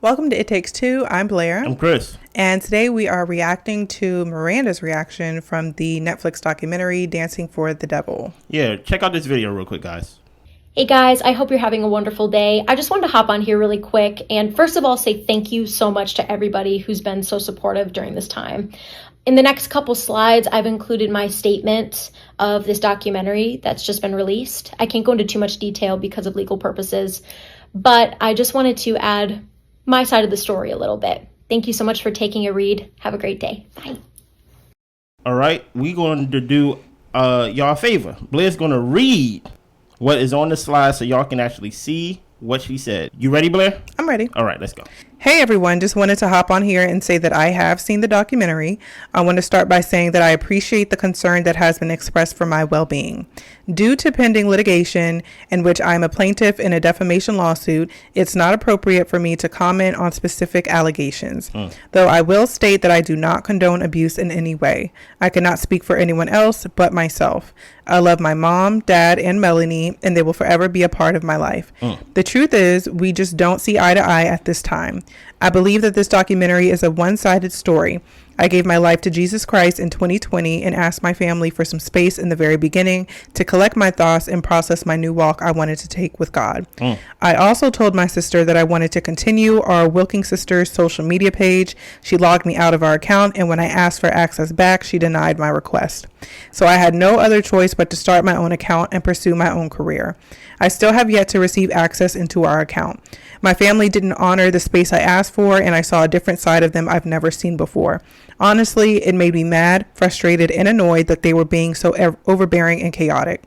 Welcome to It Takes Two. I'm Blair. I'm Chris. And today we are reacting to Miranda's reaction from the Netflix documentary Dancing for the Devil. Yeah, check out this video real quick, guys. Hey guys, I hope you're having a wonderful day. I just wanted to hop on here really quick and first of all say thank you so much to everybody who's been so supportive during this time. In the next couple slides, I've included my statement of this documentary that's just been released. I can't go into too much detail because of legal purposes, but I just wanted to add my side of the story a little bit. Thank you so much for taking a read. Have a great day. Bye. All right, we're going to do y'all a favor. Blair's going to read what is on the slide so y'all can actually see what she said. You ready, Blair? I'm ready. All right, let's go. Hey everyone, just wanted to hop on here and say that I have seen the documentary. I want to start by saying that I appreciate the concern that has been expressed for my well-being. Due to pending litigation in which I am a plaintiff in a defamation lawsuit, it's not appropriate for me to comment on specific allegations. Though I will state that I do not condone abuse in any way. I cannot speak for anyone else but myself. I love my mom, dad, and Melanie, and they will forever be a part of my life. The truth is, we just don't see eye to eye at this time. I believe that this documentary is a one-sided story. I gave my life to Jesus Christ in 2020 and asked my family for some space in the very beginning to collect my thoughts and process my new walk I wanted to take with God. I also told my sister that I wanted to continue our Wilking Sisters social media page. She logged me out of our account, and when I asked for access back, she denied my request. So I had no other choice but to start my own account and pursue my own career. I still have yet to receive access into our account. My family didn't honor the space I asked for, and I saw a different side of them I've never seen before. Honestly, it made me mad, frustrated, and annoyed that they were being so overbearing and chaotic.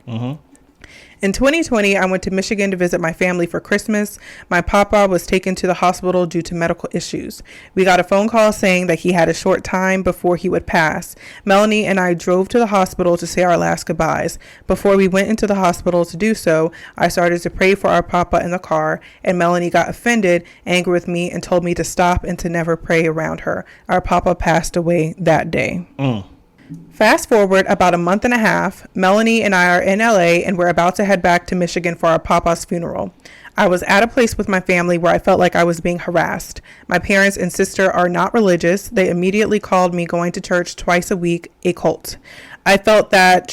In 2020, I went to Michigan to visit my family for Christmas. My papa was taken to the hospital due to medical issues. We got a phone call saying that he had a short time before he would pass. Melanie and I drove to the hospital to say our last goodbyes. Before we went into the hospital to do so, I started to pray for our papa in the car, and Melanie got offended, angry with me, and told me to stop and to never pray around her. Our papa passed away that day. Fast forward about a month and a half, Melanie and I are in LA and we're about to head back to Michigan for our papa's funeral. I was at a place with my family where I felt like I was being harassed. My parents and sister are not religious. They immediately called me going to church twice a week a cult. I felt that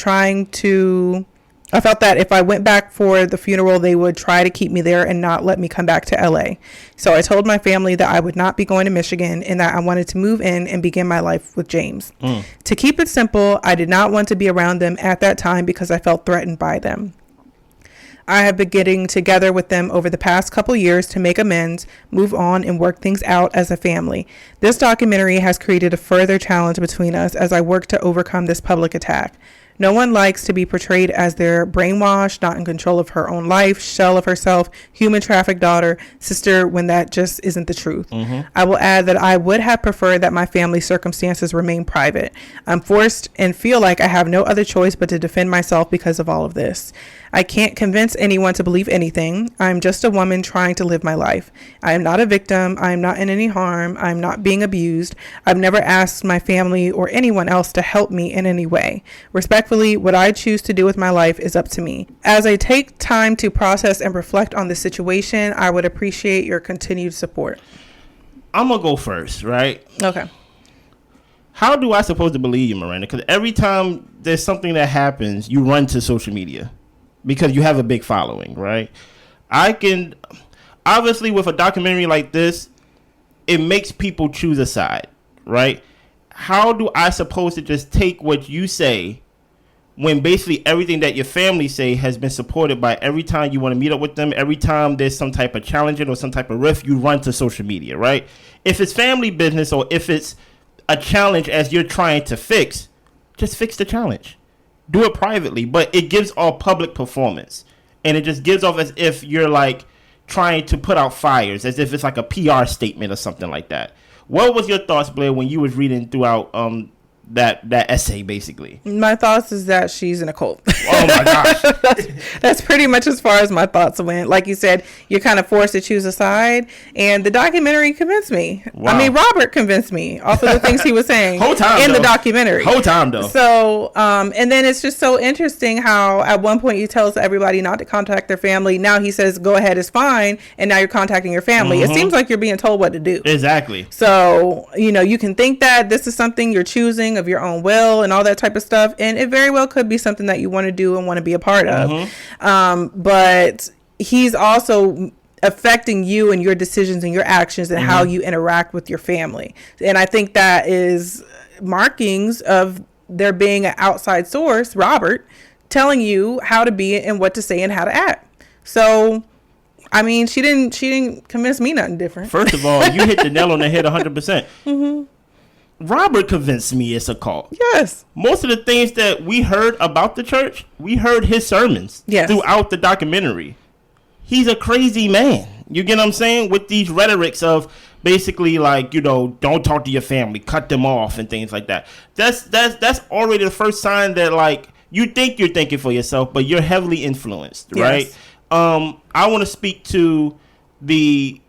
if I went back for the funeral, they would try to keep me there and not let me come back to LA. So I told my family that I would not be going to Michigan and that I wanted to move in and begin my life with James. To keep it simple, I did not want to be around them at that time because I felt threatened by them. I have been getting together with them over the past couple years to make amends, move on, and work things out as a family. This documentary has created a further challenge between us as I work to overcome this public attack. No one likes to be portrayed as their brainwashed, not in control of her own life, shell of herself, human trafficked daughter, sister, when that just isn't the truth. I will add that I would have preferred that my family's circumstances remain private. I'm forced and feel like I have no other choice but to defend myself because of all of this. I can't convince anyone to believe anything. I'm just a woman trying to live my life. I am not a victim. I am not in any harm. I'm not being abused. I've never asked my family or anyone else to help me in any way. Respectfully, what I choose to do with my life is up to me. As I take time to process and reflect on the situation, I would appreciate your continued support. I'm going to go first, right? Okay. How do I supposed to believe you, Miranda? Because every time there's something that happens, you run to social media because you have a big following, right? Obviously, with a documentary like this, it makes people choose a side, right? How do I supposed to just take what you say when basically everything that your family say has been supported by every time you want to meet up with them, every time there's some type of challenging or some type of rift, you run to social media, right? If it's family business or if it's a challenge as you're trying to fix, just fix the challenge. Do it privately, but it gives off public performance. And it just gives off as if you're like trying to put out fires, as if it's like a PR statement or something like that. What was your thoughts, Blair, when you was reading throughout that essay, basically? My thoughts is that she's in a cult. Oh my gosh. That's pretty much as far as my thoughts went. Like you said, you're kind of forced to choose a side, and the documentary convinced me. Wow. I mean, Robert convinced me off of the things he was saying Whole time, in though. the documentary. Whole time, though. So, and then it's just so interesting how at one point you tell everybody not to contact their family. Now he says, go ahead, it's fine. And now you're contacting your family. It seems like you're being told what to do. Exactly. So, you can think that this is something you're choosing of your own will and all that type of stuff. And it very well could be something that you want to do and want to be a part of. But he's also affecting you and your decisions and your actions and how you interact with your family. And I think that is markings of there being an outside source, Robert, telling you how to be and what to say and how to act. So, I mean, she didn't convince me nothing different. First of all, you hit the nail on the head 100%. Robert convinced me it's a cult. Yes. Most of the things that we heard about the church, we heard his sermons throughout the documentary. He's a crazy man. You get what I'm saying? With these rhetorics of basically like, don't talk to your family, cut them off and things like that. That's already the first sign that like you think you're thinking for yourself, but you're heavily influenced, right? I want to speak to the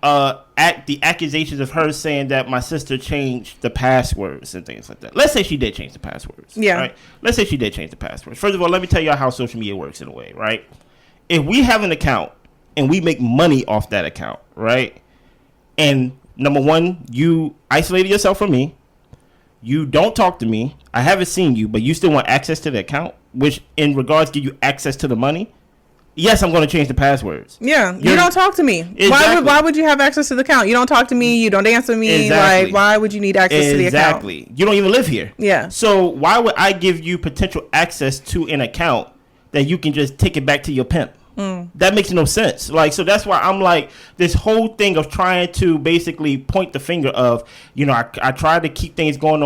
accusations of her saying that my sister changed the passwords and things like that. Let's say she did change the passwords. Yeah. Right? Let's say she did change the passwords. First of all, let me tell you how social media works in a way, right? If we have an account and we make money off that account, right? And number one, you isolated yourself from me. You don't talk to me. I haven't seen you, but you still want access to the account, which in regards give you access to the money. Yes, I'm going to change the passwords. Yeah, you don't talk to me. Exactly. Why would you have access to the account? You don't talk to me. You don't answer me. Exactly. Like, why would you need access to the account? Exactly. You don't even live here. Yeah. So why would I give you potential access to an account that you can just take it back to your pimp? That makes no sense. Like, so that's why I'm like, this whole thing of trying to basically point the finger of, I try to keep things going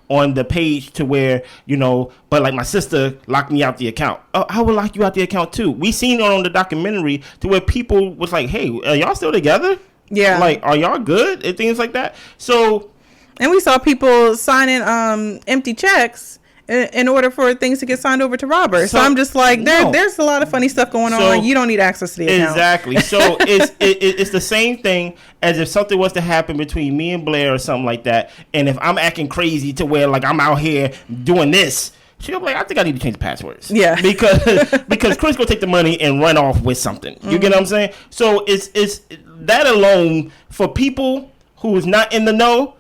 on the page to where, but like my sister locked me out the account. Oh, I would lock you out the account too. We seen it on the documentary to where people was like, hey, are y'all still together? Yeah. Like, are y'all good? And things like that. So. And we saw people signing empty checks in order for things to get signed over to Robert. So I'm just like, there's a lot of funny stuff going on. You don't need access to the account. Exactly. So it's the same thing as if something was to happen between me and Blair or something like that. And if I'm acting crazy to where like I'm out here doing this, she'll be like, I think I need to change the passwords. Yeah. Because Chris gonna take the money and run off with something. You get what I'm saying? So it's that alone for people who's not in the know.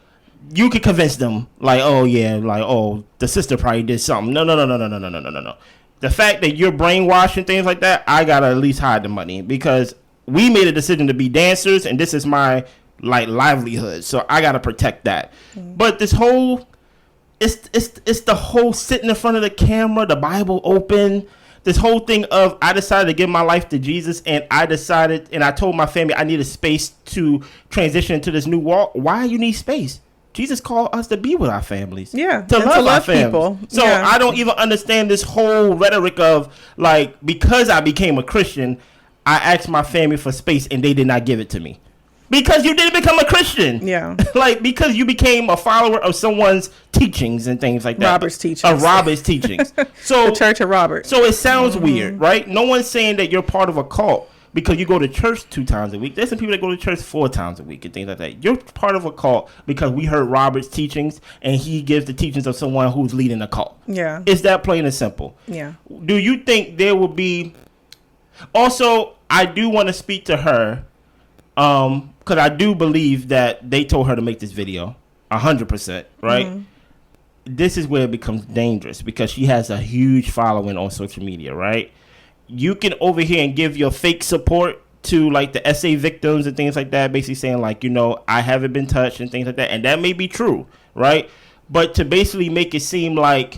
You could convince them, like, oh yeah, like, oh, the sister probably did something. No. The fact that you're brainwashed and things like that, I gotta at least hide the money because we made a decision to be dancers, and this is my like livelihood, so I gotta protect that. But this whole, it's the whole sitting in front of the camera, the Bible open. This whole thing of I decided to give my life to Jesus, and I told my family I needed space to transition into this new walk. Why you need space? Jesus called us to be with our families. Yeah. To love our families. People. So I don't even understand this whole rhetoric of like, because I became a Christian, I asked my family for space and they did not give it to me. Because you didn't become a Christian. Yeah. Like, because you became a follower of someone's teachings and things like that. Robert's teachings. Of Robert's teachings. So the Church of Robert. So it sounds weird, right? No one's saying that you're part of a cult because you go to church 2 times a week. There's some people that go to church 4 times a week and things like that. You're part of a cult because we heard Robert's teachings and he gives the teachings of someone who's leading a cult. Yeah. It's that plain and simple. Yeah. Do you think there will be... Also, I do want to speak to her because I do believe that they told her to make this video 100%, right? This is where it becomes dangerous because she has a huge following on social media, right? You can over here and give your fake support to like the SA victims and things like that, basically saying like, I haven't been touched and things like that. And that may be true, right? But to basically make it seem like,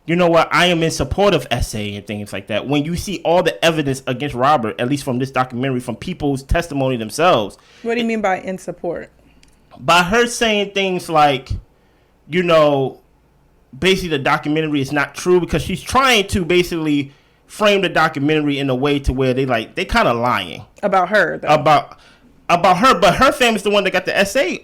I am in support of SA and things like that. When you see all the evidence against Robert, at least from this documentary, from people's testimony themselves. What do you mean by in support? By her saying things like, basically the documentary is not true because she's trying to basically frame the documentary in a way to where they kind of lying about her though. about her, but her family's the one that got the SA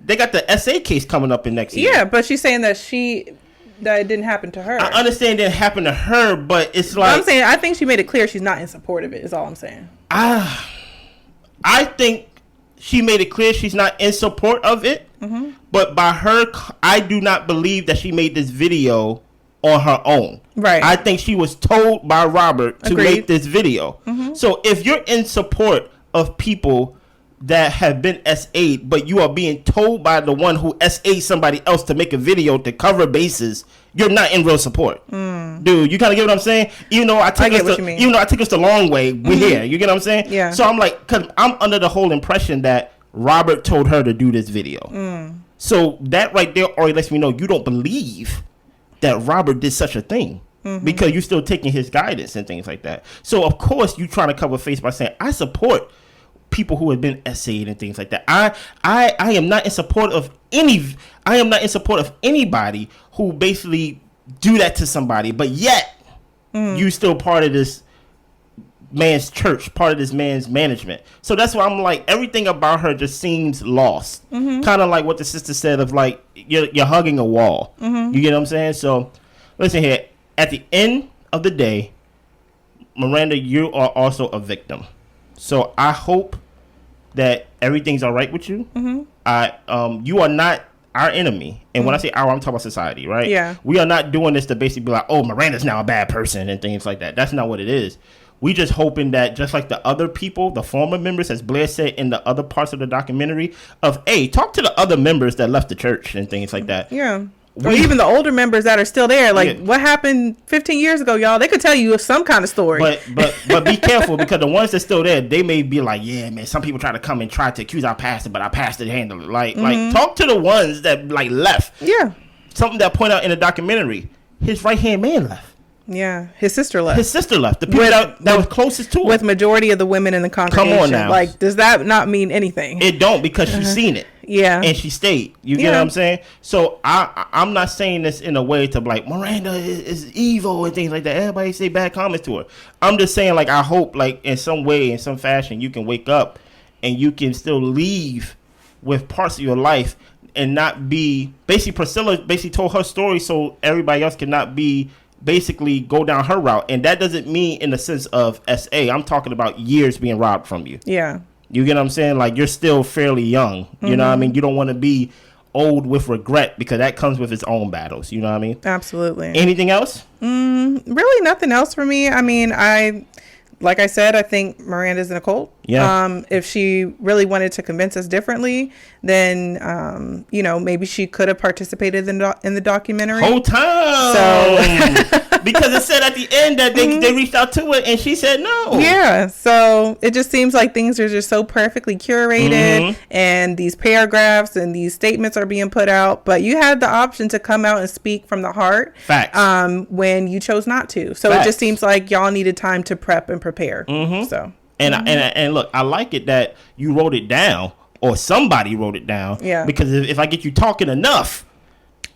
they got the SA case coming up in next year. Yeah, but she's saying that it didn't happen to her. I understand it didn't happen to her, but it's like... I'm saying, I think she made it clear she's not in support of it, is all I'm saying. I think she made it clear she's not in support of it, but by her, I do not believe that she made this video on her own. Right. I think she was told by Robert to Agreed. make this video. So if you're in support of people that have been SA'd, but you are being told by the one who SA'd somebody else to make a video to cover bases, you're not in real support. Dude, you kind of get what I'm saying? Even though I took us the long way, we're here. You get what I'm saying? Yeah. So I'm like, because I'm under the whole impression that Robert told her to do this video. So that right there already lets me know you don't believe that Robert did such a thing. Because you're still taking his guidance and things like that. So of course you trying to cover face by saying I support people who have been SA'd and things like that. I am not in support of anybody who basically do that to somebody, but yet you still part of this man's church, part of this man's management. So that's why I'm like, everything about her just seems lost. Kind of like what the sister said of like you're hugging a wall. You get what I'm saying? So listen here, at the end of the day, Miranda, you are also a victim. So I hope that everything's all right with you. You are not our enemy. And when I say our, I'm talking about society, right? Yeah. We are not doing this to basically be like, oh, Miranda's now a bad person and things like that. That's not what it is. We just hoping that just like the other people, the former members, as Blair said in the other parts of the documentary, of, hey, talk to the other members that left the church and things like that. Yeah. Or even the older members that are still there. Like, what happened 15 years ago, y'all? They could tell you some kind of story. But be careful, because the ones that's still there, they may be like, yeah, man, some people try to come and try to accuse our pastor, but our pastor handled it. Like talk to the ones that like left. Yeah. Something that point out in the documentary, his right-hand man left. Yeah, his sister left. The people that was closest to him. With majority of the women in the congregation. Come on now. Like, does that not mean anything? It don't, because she's seen it. Yeah. And she stayed. You get what I'm saying? So I'm not saying this in a way to like, Miranda is evil and things like that. Everybody say bad comments to her. I'm just saying, like, I hope, like, in some way, in some fashion, you can wake up and you can still leave with parts of your life and not be... Basically, Priscilla basically told her story so everybody else cannot be... basically go down her route, and that doesn't mean in the sense of SA. I'm talking about years being robbed from you. Yeah. You get what I'm saying? Like, you're still fairly young. You know what I mean? You don't want to be old with regret, because that comes with its own battles. You know what I mean? Absolutely. Anything else? Really nothing else for me. I mean, like I said, I think Miranda's in a cult. Yeah. If she really wanted to convince us differently, then, maybe she could have participated in the documentary. Whole time. So, because it said at the end that they reached out to it and she said no. Yeah. So it just seems like things are just so perfectly curated, and these paragraphs and these statements are being put out, but you had the option to come out and speak from the heart. Facts. When you chose not to. So Facts. It just seems like y'all needed time to prep and prepare. So. And look, I like it that you wrote it down, or somebody wrote it down. Yeah. Because if I get you talking enough,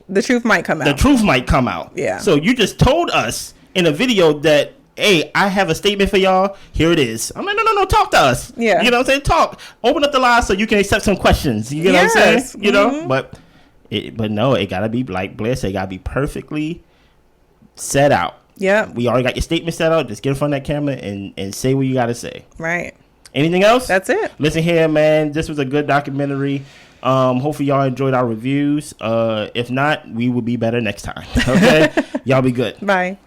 the truth might come out. The truth might come out. Yeah. So you just told us in a video that, hey, I have a statement for y'all. Here it is. I'm like, no, talk to us. Yeah. You know what I'm saying? Talk. Open up the line so you can accept some questions. You get what I'm saying? You know? But no, it gotta be, like Blair said, it gotta be perfectly set out. Yeah. We already got your statement set out. Just get in front of that camera and say what you gotta say. Right. Anything else? That's it. Listen here, man. This was a good documentary. Hopefully y'all enjoyed our reviews. If not, we will be better next time. Okay? Y'all be good. Bye.